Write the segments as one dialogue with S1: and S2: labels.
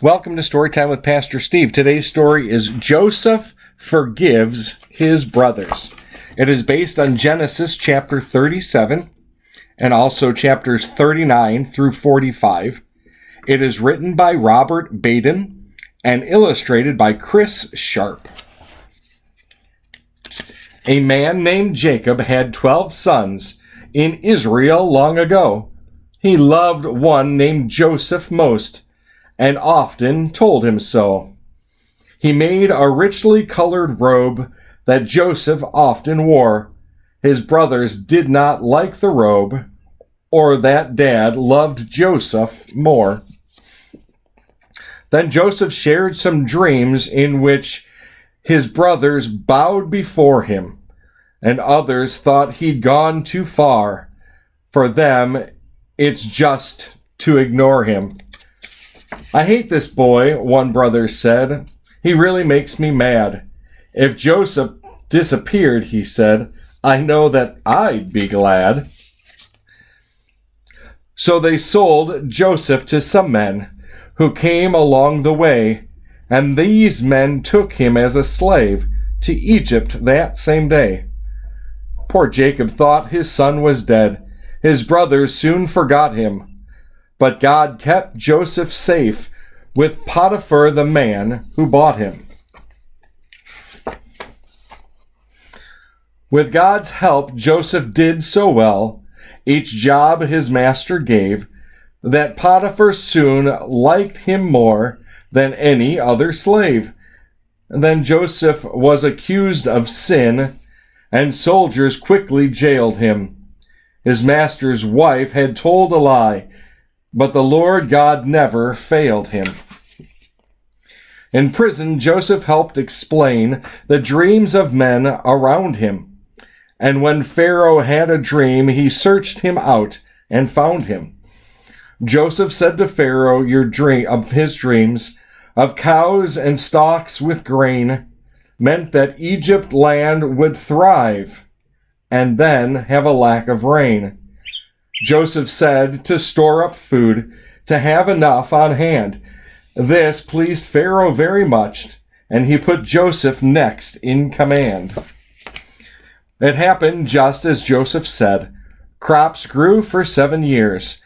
S1: Welcome to Storytime with Pastor Steve. Today's story is Joseph Forgives His Brothers. It is based on Genesis chapter 37 and also chapters 39 through 45. It is written by Robert Baden and illustrated by Chris Sharp. A man named Jacob had 12 sons in Israel long ago. He loved one named Joseph most, and often told him so. He made a richly colored robe that Joseph often wore. His brothers did not like the robe, or that Dad loved Joseph more. Then Joseph shared some dreams in which his brothers bowed before him, and others thought he'd gone too far. For them, it's just to ignore him. "I hate this boy," one brother said. "He really makes me mad. If Joseph disappeared," he said, "I know that I'd be glad." So they sold Joseph to some men who came along the way, and these men took him as a slave to Egypt that same day. Poor Jacob thought his son was dead. His brothers soon forgot him. But God kept Joseph safe with Potiphar, the man who bought him. With God's help, Joseph did so well each job his master gave, that Potiphar soon liked him more than any other slave. Then Joseph was accused of sin, and soldiers quickly jailed him. His master's wife had told a lie, but the Lord God never failed him. In prison, Joseph helped explain the dreams of men around him. And when Pharaoh had a dream, he searched him out and found him. Joseph said to Pharaoh his dreams of cows and stalks with grain meant that Egypt land would thrive and then have a lack of rain. Joseph said to store up food, to have enough on hand. This pleased Pharaoh very much, and he put Joseph next in command. It happened just as Joseph said. Crops grew for 7 years,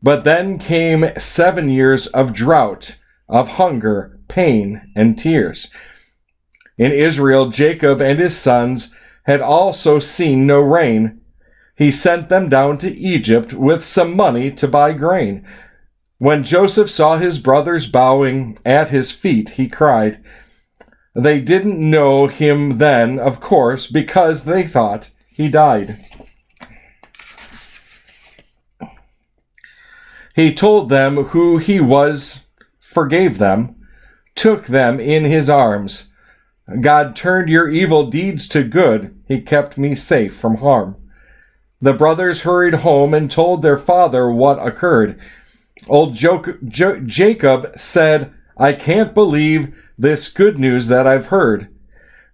S1: but then came 7 years of drought, of hunger, pain, and tears. In Israel, Jacob and his sons had also seen no rain. He sent them down to Egypt with some money to buy grain. When Joseph saw his brothers bowing at his feet, he cried. They didn't know him then, of course, because they thought he died. He told them who he was, forgave them, took them in his arms. God turned your evil deeds to good. He kept me safe from harm. The brothers hurried home and told their father what occurred. Old Jacob said, "I can't believe this good news that I've heard."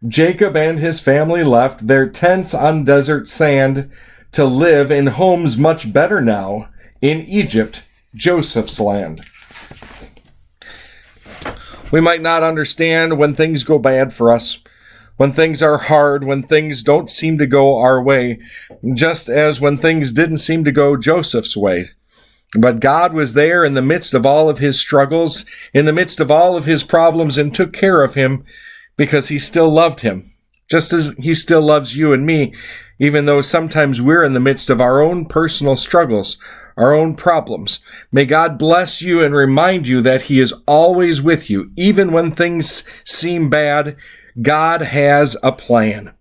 S1: Jacob and his family left their tents on desert sand to live in homes much better now in Egypt, Joseph's land. We might not understand when things go bad for us, when things are hard, when things don't seem to go our way, just as when things didn't seem to go Joseph's way. But God was there in the midst of all of his struggles, in the midst of all of his problems, and took care of him because he still loved him, just as he still loves you and me, even though sometimes we're in the midst of our own personal struggles, our own problems. May God bless you and remind you that he is always with you, even when things seem bad. God has a plan.